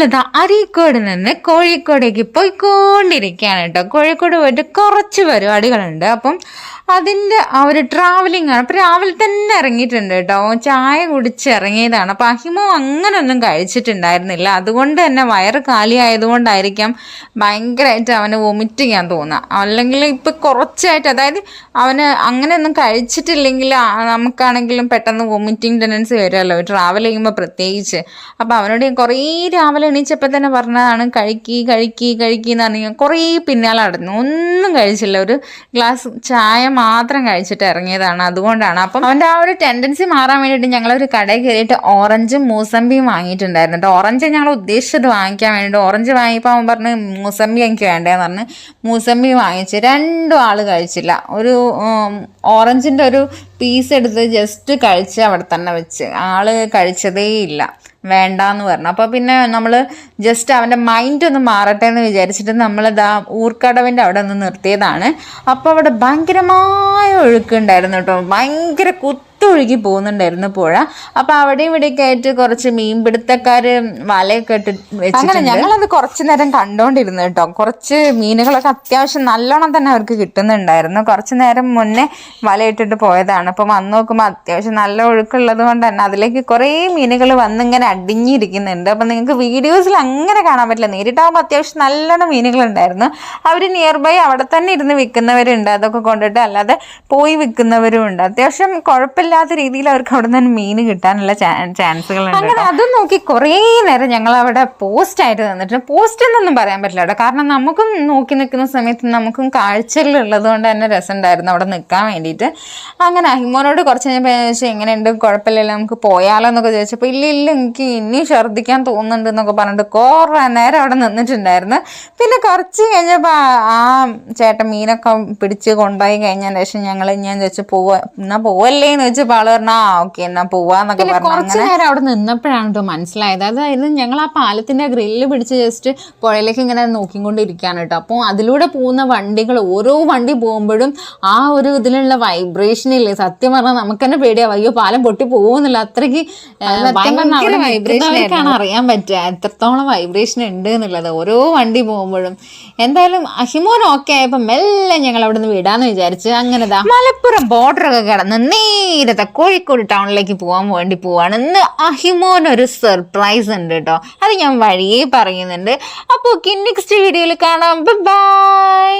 നമ്മളിതാ അരീക്കോട് നിന്ന് കോഴിക്കോടേക്ക് പോയിക്കൊണ്ടിരിക്കുകയാണ് കേട്ടോ. കോഴിക്കോട് പോയിട്ട് കുറച്ച് പരിപാടികളുണ്ട്. അപ്പം അതിൻ്റെ ആ ഒരു ട്രാവലിംഗ് ആണ്. അപ്പം രാവിലെ തന്നെ ഇറങ്ങിയിട്ടുണ്ട് കേട്ടോ. ചായ കുടിച്ച് ഇറങ്ങിയതാണ്. അപ്പം അഹിമോ അങ്ങനൊന്നും കഴിച്ചിട്ടുണ്ടായിരുന്നില്ല. അതുകൊണ്ട് തന്നെ വയറ് കാലിയായതുകൊണ്ടായിരിക്കാം ഭയങ്കരമായിട്ട് അവന് വൊമിറ്റ് ചെയ്യാൻ തോന്നുക. അല്ലെങ്കിൽ ഇപ്പം കുറച്ചായിട്ട്, അതായത് അവന് അങ്ങനെയൊന്നും കഴിച്ചിട്ടില്ലെങ്കിൽ നമുക്കാണെങ്കിലും പെട്ടെന്ന് വൊമിറ്റിംഗ് ടെൻഡൻസി വരുമല്ലോ ട്രാവൽ ചെയ്യുമ്പോൾ പ്രത്യേകിച്ച്. അപ്പം അവനോട് ഞാൻ കുറേ രാവിലെ എണീച്ചപ്പോൾ തന്നെ പറഞ്ഞതാണ് കഴിക്കുന്ന പറഞ്ഞാൽ കുറേ പിന്നാലെ നടന്നു. ഒന്നും കഴിച്ചില്ല. ഒരു ഗ്ലാസ് ചായ മാത്രം കഴിച്ചിട്ട് ഇറങ്ങിയതാണ്. അതുകൊണ്ടാണ്. അപ്പം അവൻ്റെ ആ ഒരു ടെൻഡൻസി മാറാൻ വേണ്ടിയിട്ട് ഞങ്ങളൊരു കടയിൽ കയറിയിട്ട് ഓറഞ്ചും മൂസമ്പിയും വാങ്ങിയിട്ടുണ്ടായിരുന്നു കേട്ടോ. ഓറഞ്ച് ഞങ്ങൾ ഉദ്ദേശിച്ചത് വാങ്ങിക്കാൻ വേണ്ടിയിട്ട് ഓറഞ്ച് വാങ്ങിയപ്പോൾ അവൻ പറഞ്ഞ് മൂസമ്പി എനിക്ക് വേണ്ടതെന്ന് പറഞ്ഞ് മൂസമ്പി വാങ്ങിച്ച്. രണ്ടും ആള് കഴിച്ചില്ല. ഒരു ഓറഞ്ചിൻ്റെ ഒരു പീസ് എടുത്ത് ജസ്റ്റ് കഴിച്ച് അവിടെ തന്നെ വെച്ച്. ആള് കഴിച്ചതേ ഇല്ല, വേണ്ടാന്ന് പറഞ്ഞു. അപ്പോൾ പിന്നെ നമ്മൾ ജസ്റ്റ് അവൻ്റെ മൈൻഡ് ഒന്ന് മാറട്ടെ എന്ന് വിചാരിച്ചിട്ട് നമ്മളിതാ ഊർക്കടവിൻ്റെ അവിടെ ഒന്ന് നിർത്തിയതാണ്. അപ്പോൾ അവിടെ ഭയങ്കരമായ ഒഴുക്കുണ്ടായിരുന്നു കേട്ടോ. ഭയങ്കര ഒഴുകി പോകുന്നുണ്ടായിരുന്നു പുഴ. അപ്പൊ അവിടെയും ഇവിടെയൊക്കെ ആയിട്ട് കുറച്ച് മീൻപിടുത്തക്കാർ വലയൊക്കെ ഇട്ട് വെച്ചിട്ട് ഞങ്ങളത് കുറച്ചു നേരം കണ്ടോണ്ടിരുന്നു കേട്ടോ. കുറച്ച് മീനുകളൊക്കെ അത്യാവശ്യം നല്ലോണം തന്നെ അവർക്ക് കിട്ടുന്നുണ്ടായിരുന്നു. കുറച്ചു നേരം മുന്നേ വലയിട്ടിട്ട് പോയതാണ്. അപ്പം വന്ന് നോക്കുമ്പോൾ അത്യാവശ്യം നല്ല ഒഴുക്കുള്ളത് കൊണ്ട് തന്നെ അതിലേക്ക് കുറേ മീനുകൾ വന്നിങ്ങനെ അടിഞ്ഞിരിക്കുന്നുണ്ട്. അപ്പം നിങ്ങൾക്ക് വീഡിയോസിൽ അങ്ങനെ കാണാൻ പറ്റില്ല. നേരിട്ടാകുമ്പോൾ അത്യാവശ്യം നല്ലോണം മീനുകളുണ്ടായിരുന്നു. അവർ നിയർ ബൈ അവിടെ തന്നെ ഇരുന്ന് വിൽക്കുന്നവരുണ്ട്. അതൊക്കെ കൊണ്ടിട്ട് അല്ലാതെ പോയി വിൽക്കുന്നവരും ഉണ്ട്. അത്യാവശ്യം കുഴപ്പമില്ലാത്ത രീതിയിൽ അവർക്ക് അവിടെ നിന്ന് മീൻ കിട്ടാനുള്ള ചാൻസുകളുണ്ട്. അങ്ങനെ അതും നോക്കി കുറേ നേരം ഞങ്ങൾ അവിടെ പോസ്റ്റ് ആയിട്ട് നിന്നിട്ട്, പോസ്റ്റ് എന്നൊന്നും പറയാൻ പറ്റില്ല കേട്ടോ. കാരണം നമുക്കും നോക്കി നിൽക്കുന്ന സമയത്ത് നമുക്കും കാഴ്ചകളുള്ളത് കൊണ്ട് തന്നെ രസമുണ്ടായിരുന്നു അവിടെ നിൽക്കാൻ വേണ്ടിയിട്ട്. അങ്ങനെ അഹിമോനോട് കുറച്ച് കഴിഞ്ഞപ്പോൾ ചോദിച്ചാൽ എങ്ങനെയുണ്ട്, കുഴപ്പമില്ലല്ലോ നമുക്ക് പോയാലോ എന്നൊക്കെ ചോദിച്ചപ്പോൾ ഇല്ല എനിക്ക് ഇനിയും ഛർദ്ദിക്കാൻ തോന്നുന്നുണ്ട് എന്നൊക്കെ പറഞ്ഞിട്ട് കുറേ നേരം അവിടെ നിന്നിട്ടുണ്ടായിരുന്നു. പിന്നെ കുറച്ച് കഴിഞ്ഞപ്പോൾ ആ ചേട്ടൻ മീനൊക്കെ പിടിച്ച് കൊണ്ടുപോയി കഴിഞ്ഞതിന് ശേഷം ഞാൻ ചോദിച്ചു പോവല്ലേ എന്ന് വെച്ചപ്പോൾ ആള് പറഞ്ഞാ ഓക്കെ എന്നാ പോവാന്നൊക്കെ പറഞ്ഞു. കുറച്ച് നേരം അവിടെ നിന്നപ്പോഴാണ് കേട്ടോ മനസ്സിലായത്. അതായത് ഞങ്ങൾ ആ പാലത്തിന്റെ ഗ്രില്ല് പിടിച്ച് ജസ്റ്റ് പുഴയിലേക്ക് ഇങ്ങനെ നോക്കിക്കൊണ്ടിരിക്കുകയാണ് കേട്ടോ. അപ്പോൾ അതിലൂടെ പോകുന്ന വണ്ടികൾ, ഓരോ വണ്ടി പോകുമ്പോഴും ആ ഒരു ഇതിലുള്ള വൈബ്രേഷൻ ഇല്ലേ, സത്യം പറഞ്ഞാൽ നമുക്ക് തന്നെ പേടിയാവും. അയ്യോ പാലം പൊട്ടി പോകുന്നില്ല. അത്രയ്ക്ക് വൈബ്രേഷനാണ് അറിയാൻ പറ്റുക എത്രത്തോളം വൈബ്രേഷൻ ഉണ്ട് എന്നുള്ളത് ഓരോ വണ്ടി പോകുമ്പോഴും. എന്തായാലും അഹിമോൻ ഓക്കെ ആയപ്പോൾ മെല്ലെ ഞങ്ങൾ അവിടെ നിന്ന് വിടാന്ന് വിചാരിച്ച് അങ്ങനെ മലപ്പുറം ബോർഡറൊക്കെ കിടന്ന് നേരത്തെ കോഴിക്കോട് ടൗണിലേക്ക് പോകാൻ വേണ്ടി പോവാണ്. ഇന്ന് അഹിമോനൊരു സർപ്രൈസ് ഉണ്ട് കേട്ടോ. അത് ഞാൻ വഴിയേ പറയുന്നുണ്ട്. അപ്പോൾ നെക്സ്റ്റ് വീഡിയോയിൽ കാണാം. ബൈ.